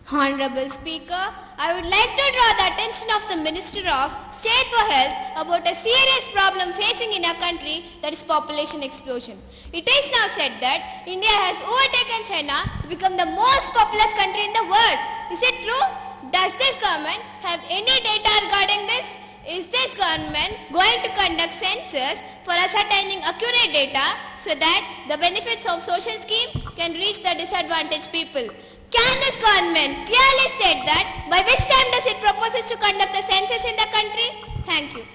Honorable Speaker, I would like to draw the attention of the Minister of State for Health about a serious problem facing in our country, that is population explosion. It is now said that India has overtaken China to become the most populous country in the world. Is it true? Does this government have any data regarding this? Is this government going to conduct census for ascertaining accurate data so that the benefits of social scheme can reach the disadvantaged people? Can this government clearly state that by which time does it proposes to conduct the census in the country? Thank you.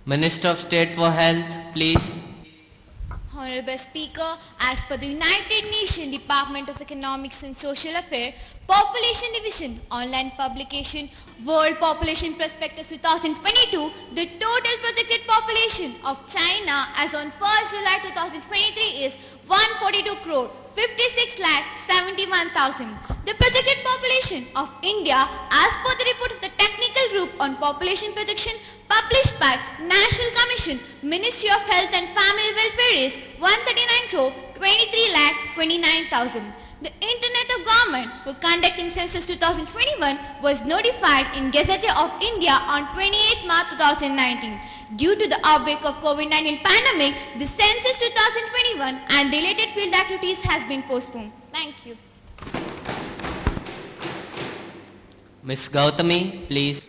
Minister of State for Health, please. Honorable Speaker, as per the United Nations Department of Economics and Social Affairs, Population Division online publication World Population Prospectus 2022, the total projected population of China as on 1st July 2023 is 142 crore 56 lakh 71,000. The projected population of India as per the report of the Technical Group on Population Projection published by National Commission, Ministry of Health and Family Welfare is 139 crore 23 lakh 29,000. The Internet of Government for conducting Census 2021 was notified in Gazette of India on 28 March 2019. Due to the outbreak of COVID-19 pandemic, the Census 2021 and related field activities has been postponed. Thank you. Ms. Gautami, please.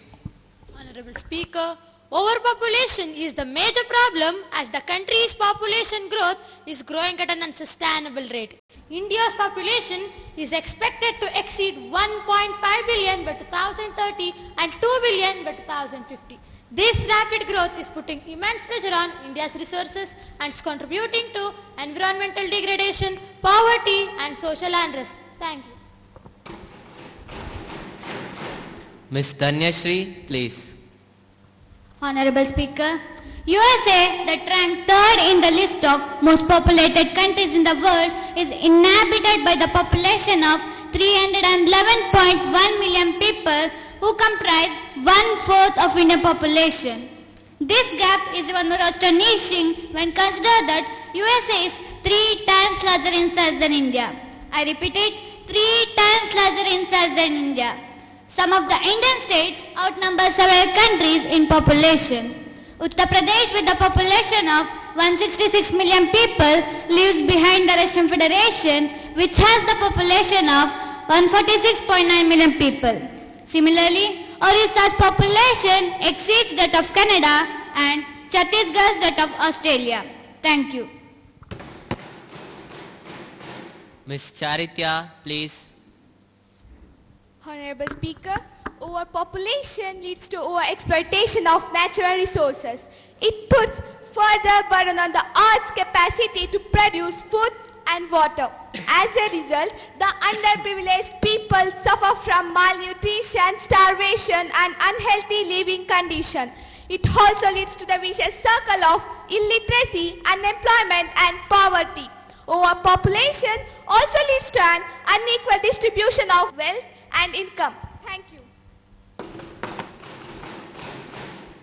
Honorable Speaker, overpopulation is the major problem as the country's population growth is growing at an unsustainable rate. India's population is expected to exceed 1.5 billion by 2030 and 2 billion by 2050. This rapid growth is putting immense pressure on India's resources and is contributing to environmental degradation, poverty and social unrest. Thank you. Ms. Danyashri, please. Honorable Speaker, USA, that ranked third in the list of most populated countries in the world, is inhabited by the population of 311.1 million people who comprise 1/4 of Indian population. This gap is even more astonishing when considered that USA is 3 times larger in size than India. I repeat it, 3 times larger in size than India. Some of the Indian states outnumber several countries in population. Uttar Pradesh, with a population of 166 million people, leaves behind the Russian Federation, which has the population of 146.9 million people. Similarly, Odisha's population exceeds that of Canada and Chhattisgarh's that of Australia. Thank you. Ms. Charitya, please. Honorable Speaker, overpopulation leads to overexploitation of natural resources. It puts further burden on the Earth's capacity to produce food and water. As a result, the underprivileged people suffer from malnutrition, starvation and unhealthy living conditions. It also leads to the vicious circle of illiteracy, unemployment and poverty. Overpopulation also leads to an unequal distribution of wealth and income. Thank you.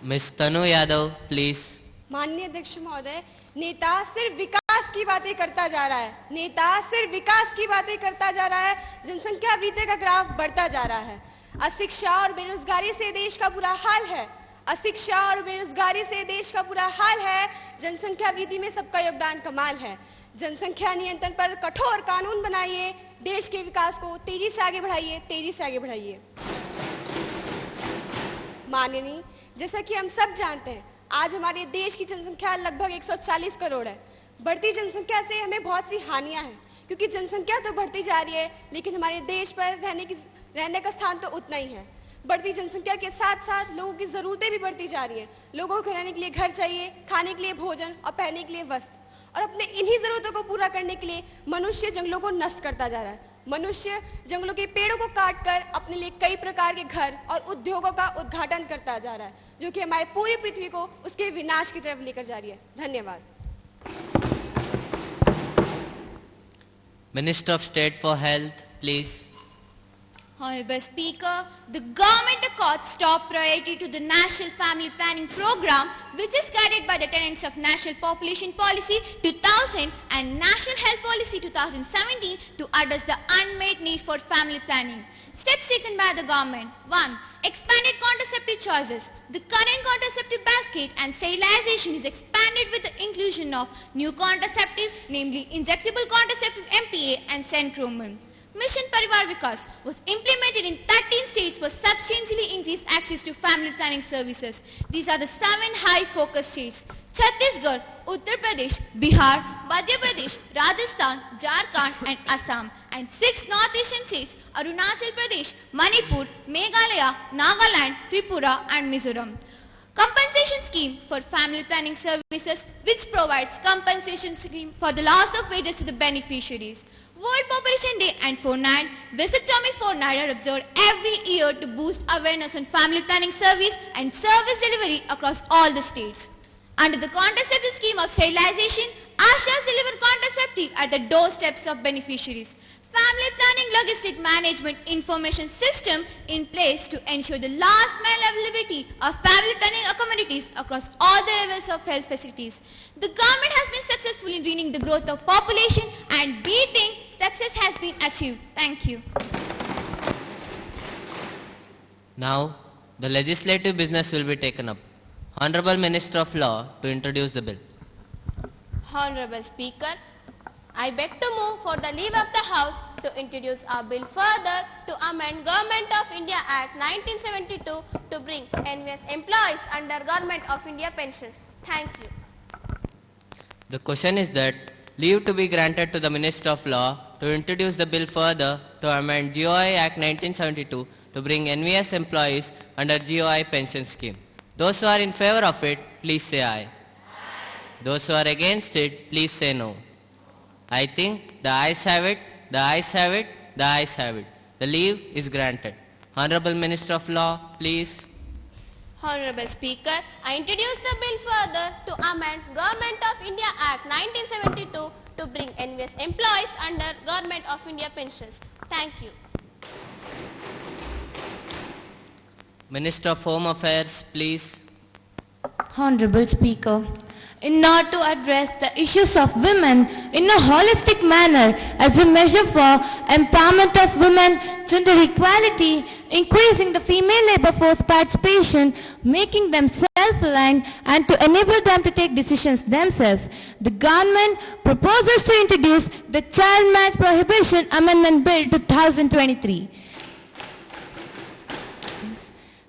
Ms. Tanu Yadav, please. माननीय अध्यक्ष महोदय, नेता सिर्फ विकास की बातें करता जा रहा है। नेता सिर्फ विकास की बातें करता जा रहा है। जनसंख्या वृद्धि का ग्राफ बढ़ता जा रहा है। अशिक्षा और बेरोजगारी से देश का बुरा हाल है। अशिक्षा और बेरोजगारी से देश का बुरा हाल है। जनसंख्या वृद्धि में सबका योगदान कमाल है। जनसंख्या नियंत्रण पर कठोर कानून बनाइए। देश के विकास को तेजी से आगे बढ़ाइए, तेजी से आगे बढ़ाइए। माननीय, जैसा कि हम सब जानते हैं, आज हमारे देश की जनसंख्या लगभग 140 करोड़ है। बढ़ती जनसंख्या से हमें बहुत सी हानियां हैं, क्योंकि जनसंख्या तो बढ़ती जा रही है, लेकिन हमारे देश पर रहने का स्थान तो उतना ही है। बढ़ती जनसंख्या के साथ साथ लोगों की ज़रूरतें भी बढ़ती जा रही हैं। लोगों को रहने के लिए घर चाहिए, खाने के लिए भोजन और पहनने के लिए वस्त्र। और अपने इन्हीं ज़रूरतों को पूरा करने के लिए मनुष्य जंगलों को नष्ट करता जा रहा है। मनुष्य जंगलों के पेड़ों को काटकर अपने लिए कई प्रकार के घर और उद्योगों का उद्घाटन करता जा रहा है, जो कि हमारी पूरी पृथ्वी को उसके विनाश की तरफ लेकर जा रही है। धन्यवाद। Minister of State for Health, please. Honorable Speaker, the government accords top priority to the National Family Planning Program, which is guided by the tenets of National Population Policy 2000 and National Health Policy 2017 to address the unmet need for family planning. Steps taken by the government. 1. Expanded contraceptive choices. The current contraceptive basket and sterilization is expanded with the inclusion of new contraceptive, namely injectable contraceptive MPA and Sencromin. Mission Parivar Vikas was implemented in 13 states for substantially increased access to family planning services. These are the 7 high-focus states: Chhattisgarh, Uttar Pradesh, Bihar, Madhya Pradesh, Rajasthan, Jharkhand and Assam, and 6 northeastern states: Arunachal Pradesh, Manipur, Meghalaya, Nagaland, Tripura and Mizoram. Compensation scheme for family planning services, which provides compensation scheme for the loss of wages to the beneficiaries. World Population Day and Fortnight, Vasectomy Fortnight are observed every year to boost awareness on family planning service and service delivery across all the states. Under the contraceptive scheme of sterilization, ASHAs deliver contraceptive at the doorsteps of beneficiaries. Family planning logistic management information system in place to ensure the last mile availability of family planning accommodations across all the levels of health facilities. The government has been successful in bringing the growth of population, and we think success has been achieved. Thank you. Now, the legislative business will be taken up. Honorable Minister of Law to introduce the bill. Honorable Speaker, I beg to move for the leave of the House to introduce a bill further to amend Government of India Act 1972 to bring NVS employees under Government of India pensions. Thank you. The question is that leave to be granted to the Minister of Law to introduce the bill further to amend GOI Act 1972 to bring NVS employees under GOI pension scheme. Those who are in favor of it, please say aye. Those who are against it, please say no. I think the ayes have it, the ayes have it, the ayes have it. The leave is granted. Honorable Minister of Law, please. Honorable Speaker, I introduce the bill further to amend Government of India Act 1972 to bring NVS employees under Government of India pensions. Thank you. Minister of Home Affairs, please. Honorable Speaker, in order to address the issues of women in a holistic manner as a measure for empowerment of women, gender equality, increasing the female labor force participation, making them self-reliant and to enable them to take decisions themselves, the government proposes to introduce the Child Marriage Prohibition Amendment Bill 2023.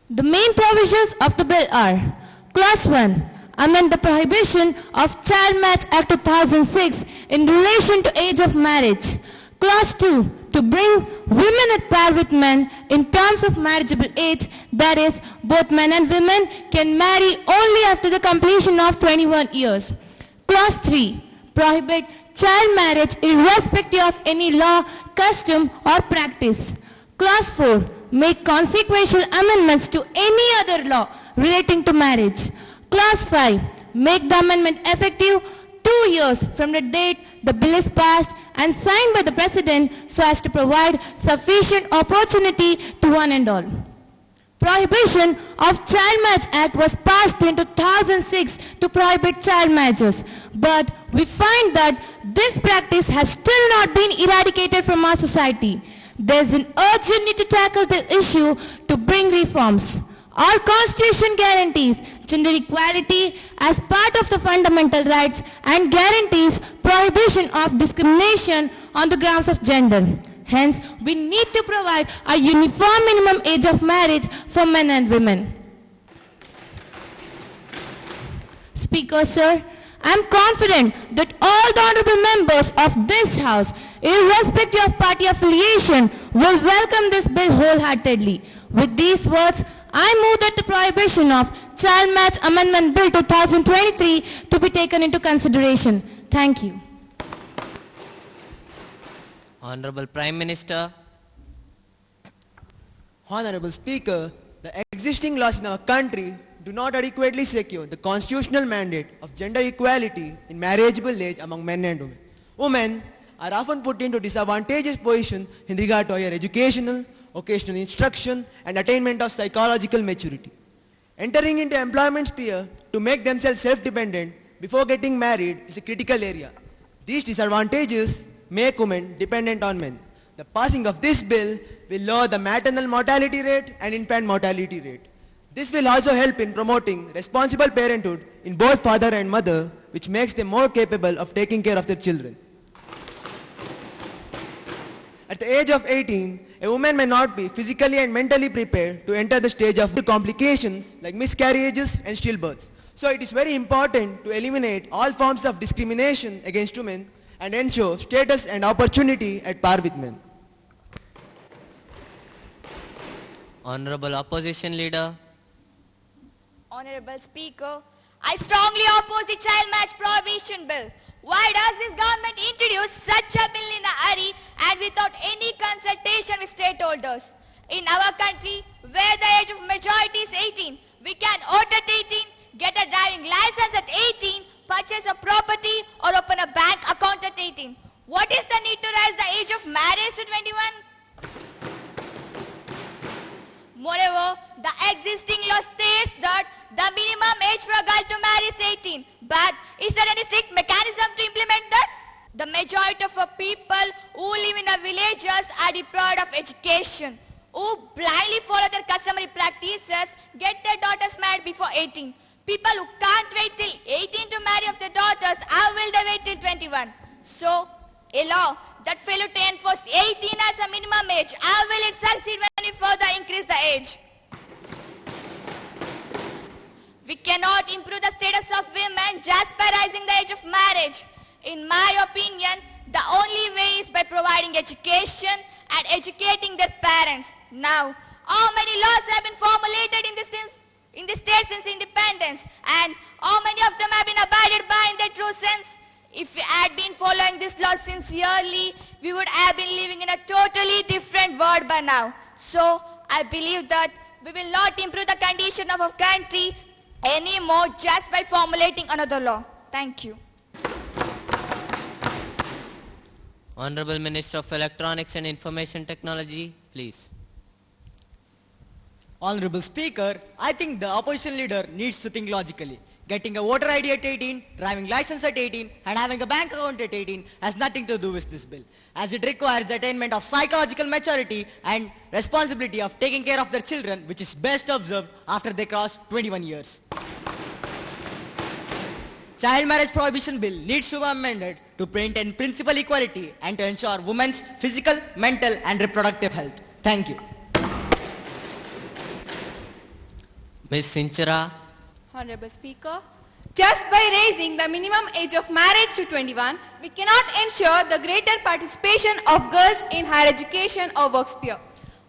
The main provisions of the bill are: Clause 1. Amend the Prohibition of Child Marriage Act 2006 in relation to age of marriage. Clause 2. To bring women at par with men in terms of marriageable age, that is, both men and women can marry only after the completion of 21 years. Clause 3. Prohibit child marriage irrespective of any law, custom or practice. Clause 4. Make consequential amendments to any other law relating to marriage. Clause 5. Make the amendment effective 2 years from the date the bill is passed and signed by the President so as to provide sufficient opportunity to one and all. Prohibition of Child Marriage Act was passed in 2006 to prohibit child marriages, but we find that this practice has still not been eradicated from our society. There is an urgent need to tackle this issue to bring reforms. Our Constitution guarantees gender equality as part of the fundamental rights and guarantees prohibition of discrimination on the grounds of gender. Hence, we need to provide a uniform minimum age of marriage for men and women. Speaker, sir, I am confident that all the honorable members of this House, irrespective of party affiliation, will welcome this bill wholeheartedly. With these words, I move that the prohibition of Child Marriage Amendment Bill 2023 to be taken into consideration. Thank you. Honorable Prime Minister. Honorable Speaker, the existing laws in our country do not adequately secure the constitutional mandate of gender equality in marriageable age among men and women. Women are often put into disadvantageous position in regard to higher educational, occasional instruction and attainment of psychological maturity. Entering into employment sphere to make themselves self-dependent before getting married is a critical area. These disadvantages make women dependent on men. The passing of this bill will lower the maternal mortality rate and infant mortality rate. This will also help in promoting responsible parenthood in both father and mother, which makes them more capable of taking care of their children. At the age of 18, a woman may not be physically and mentally prepared to enter the stage of complications like miscarriages and stillbirths. So it is very important to eliminate all forms of discrimination against women and ensure status and opportunity at par with men. Honorable Opposition Leader. Honorable Speaker, I strongly oppose the Child Marriage Prohibition Bill. Why does this government introduce such a bill in a hurry and without any consultation with stakeholders? In our country, where the age of majority is 18, we can vote at 18, get a driving license at 18, purchase a property or open a bank account at 18. What is the need to raise the age of marriage to 21? Moreover, the existing law states that the minimum age for a girl to marry is 18. But is there any strict mechanism to implement that? The majority of people who live in the villages are deprived of education, who blindly follow their customary practices, get their daughters married before 18. People who can't wait till 18 to marry off their daughters, how will they wait till 21? So, a law that failed to enforce 18 as a minimum age, how will it succeed when we further increase the age? We cannot improve the status of women just by raising the age of marriage. In my opinion, the only way is by providing education and educating their parents. Now, how many laws have been formulated in the state since independence, and how many of them have been abided by in their true sense? If we had been following this law sincerely, we would have been living in a totally different world by now. So, I believe that we will not improve the condition of our country anymore just by formulating another law. Thank you. Honorable Minister of Electronics and Information Technology, please. Honorable Speaker, I think the opposition leader needs to think logically. Getting a voter ID at 18, driving license at 18, and having a bank account at 18 has nothing to do with this bill, as it requires the attainment of psychological maturity and responsibility of taking care of their children, which is best observed after they cross 21 years. Child Marriage Prohibition Bill needs to be amended to maintain principal equality and to ensure women's physical, mental, and reproductive health. Thank you. Ms. Sinchara. Honorable Speaker, just by raising the minimum age of marriage to 21, we cannot ensure the greater participation of girls in higher education or work sphere.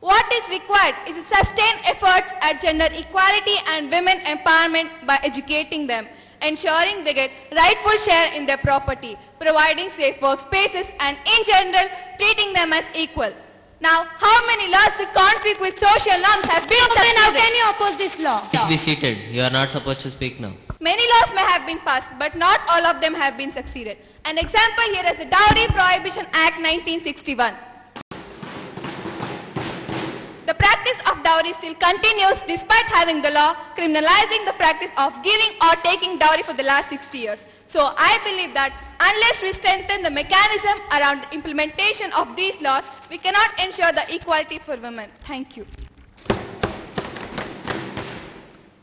What is required is sustained efforts at gender equality and women empowerment by educating them, ensuring they get rightful share in their property, providing safe workspaces, and in general treating them as equal. Now, how many laws that conflict with social norms have been succeeded? How can you oppose this law? Please be seated. You are not supposed to speak now. Many laws may have been passed, but not all of them have been succeeded. An example here is the Dowry Prohibition Act 1961. The practice of dowry still continues despite having the law criminalizing the practice of giving or taking dowry for the last 60 years. So I believe that unless we strengthen the mechanism around the implementation of these laws, we cannot ensure the equality for women. Thank you.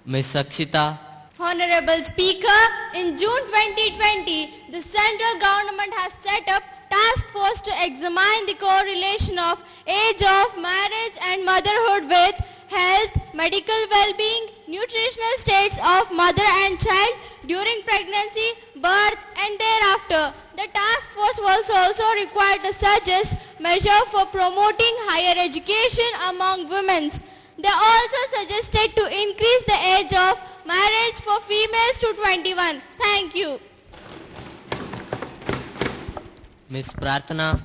Ms. Sakshita. Honorable Speaker, in June 2020, the central government has set up task force to examine the correlation of age of marriage and motherhood with health, medical well-being, nutritional states of mother and child during pregnancy, birth and thereafter. The task force was also required to suggest measures for promoting higher education among women. They also suggested to increase the age of marriage for females to 21. Thank you. Ms. Prarthana.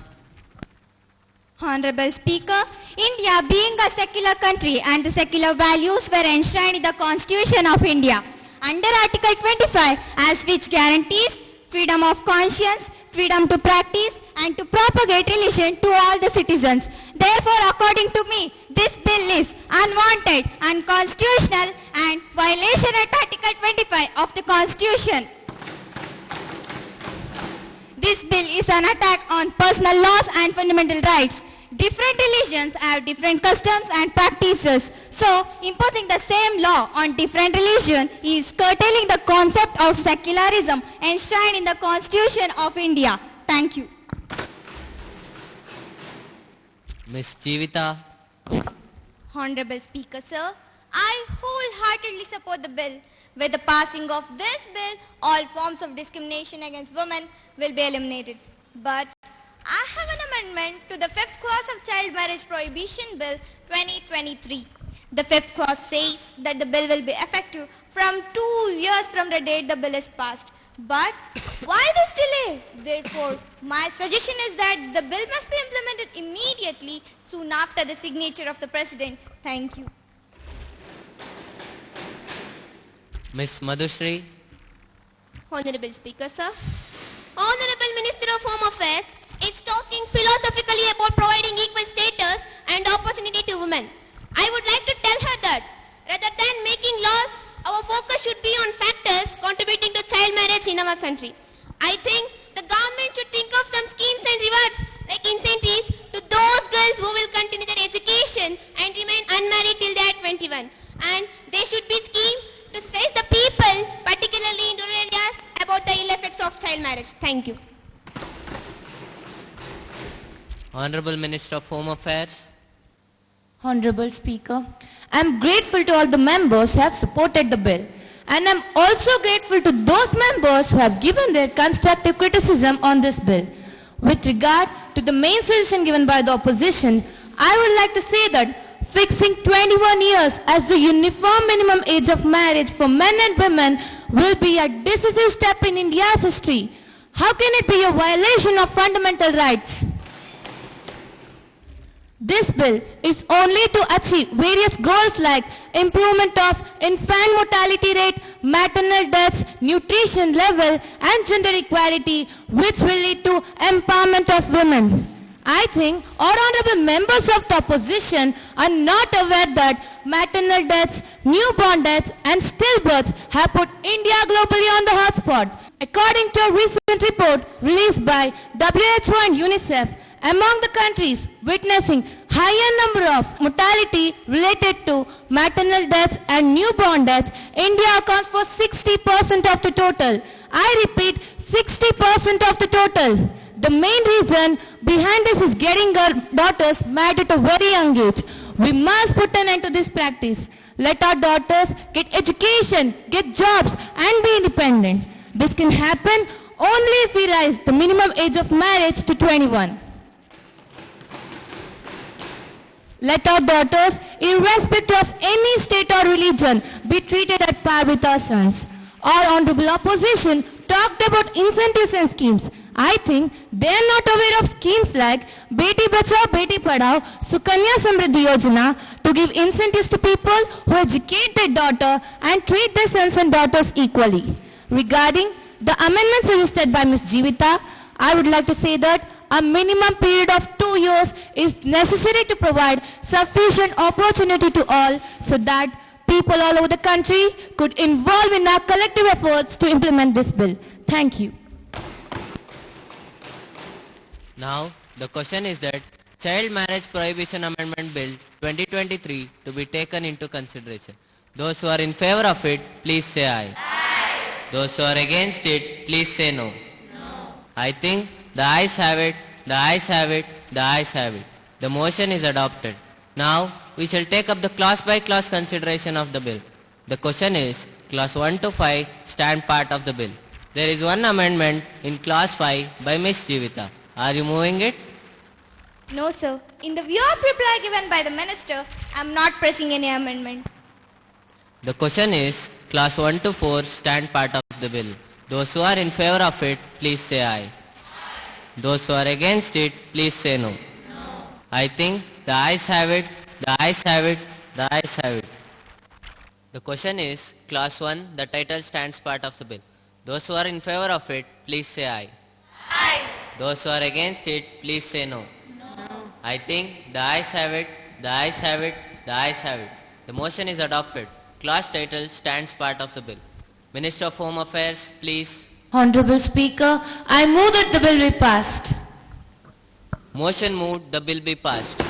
Honorable Speaker, India being a secular country and the secular values were enshrined in the Constitution of India under Article 25, as which guarantees freedom of conscience, freedom to practice and to propagate religion to all the citizens. Therefore, according to me, this bill is unwanted, unconstitutional and violation at Article 25 of the Constitution. This bill is an attack on personal laws and fundamental rights. Different religions have different customs and practices. So, imposing the same law on different religion is curtailing the concept of secularism enshrined in the Constitution of India. Thank you. Ms. Jivita. Honorable Speaker, sir, I wholeheartedly support the bill. With the passing of this bill, all forms of discrimination against women will be eliminated. But I have an amendment to the 5th clause of Child Marriage Prohibition Bill 2023. The 5th clause says that the bill will be effective from 2 years from the date the bill is passed. But why this delay? Therefore, my suggestion is that the bill must be implemented immediately, soon after the signature of the President. Thank you. Ms. Madhushri. Honorable Speaker, sir. Honorable Minister of Home Affairs is talking philosophically about providing equal status and opportunity to women. I would like to tell her that rather than making laws, our focus should be on factors contributing to child marriage in our country. I think the government should think of some schemes and rewards like incentives to those girls who will continue their education and remain unmarried till they are 21. And there should be schemes to seize the people, particularly in rural areas, about the ill effects of child marriage. Thank you. Honorable Minister of Home Affairs. Honorable Speaker, I am grateful to all the members who have supported the bill, and I am also grateful to those members who have given their constructive criticism on this bill. With regard to the main suggestion given by the opposition, I would like to say that fixing 21 years as the uniform minimum age of marriage for men and women will be a decisive step in India's history. How can it be a violation of fundamental rights? This bill is only to achieve various goals like improvement of infant mortality rate, maternal deaths, nutrition level and gender equality, which will lead to empowerment of women. I think our honorable members of the opposition are not aware that maternal deaths, newborn deaths and stillbirths have put India globally on the hotspot. According to a recent report released by WHO and UNICEF, among the countries witnessing higher number of mortality related to maternal deaths and newborn deaths, India accounts for 60% of the total. I repeat, 60% of the total. The main reason behind this is getting our daughters married at a very young age. We must put an end to this practice. Let our daughters get education, get jobs and be independent. This can happen only if we raise the minimum age of marriage to 21. Let our daughters, irrespective of any state or religion, be treated at par with our sons. Our honorable opposition talked about incentives and schemes. I think they are not aware of schemes like Beti Bachao, Beti Padhao, Sukanya Samriddhi Yojana to give incentives to people who educate their daughter and treat their sons and daughters equally. Regarding the amendment suggested by Ms. Jeevita, I would like to say that a minimum period of 2 years is necessary to provide sufficient opportunity to all so that people all over the country could involve in our collective efforts to implement this bill. Thank you. Now, the question is that Child Marriage Prohibition Amendment Bill 2023 to be taken into consideration. Those who are in favor of it, please say aye. Aye. Those who are against it, please say no. No. I think the ayes have it, the ayes have it, the ayes have it. The motion is adopted. Now, we shall take up the class by class consideration of the bill. The question is, class 1 to 5 stand part of the bill. There is one amendment in class 5 by Ms. Jeevita. Are you moving it? No, sir. In the view of reply given by the minister, I am not pressing any amendment. The question is, class 1 to 4 stand part of the bill. Those who are in favor of it, please say aye. Those who are against it, please say no. No. I think the ayes have it, the ayes have it, the ayes have it. The question is, class 1, the title stands part of the bill. Those who are in favor of it, please say aye. Aye. Those who are against it, please say no. No. I think the ayes have it, the ayes have it, the ayes have it. The motion is adopted. Class title stands part of the bill. Minister of Home Affairs, please. Honorable Speaker, I move that the bill be passed. Motion moved, the bill be passed.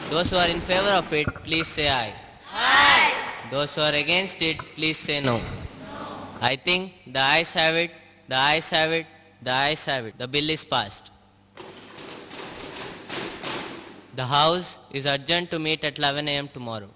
Those who are in favor of it, please say aye. Aye. Those who are against it, please say no. No. I think the ayes have it, the ayes have it, the ayes have it. The bill is passed. The House is adjourned to meet at 11 a.m. tomorrow.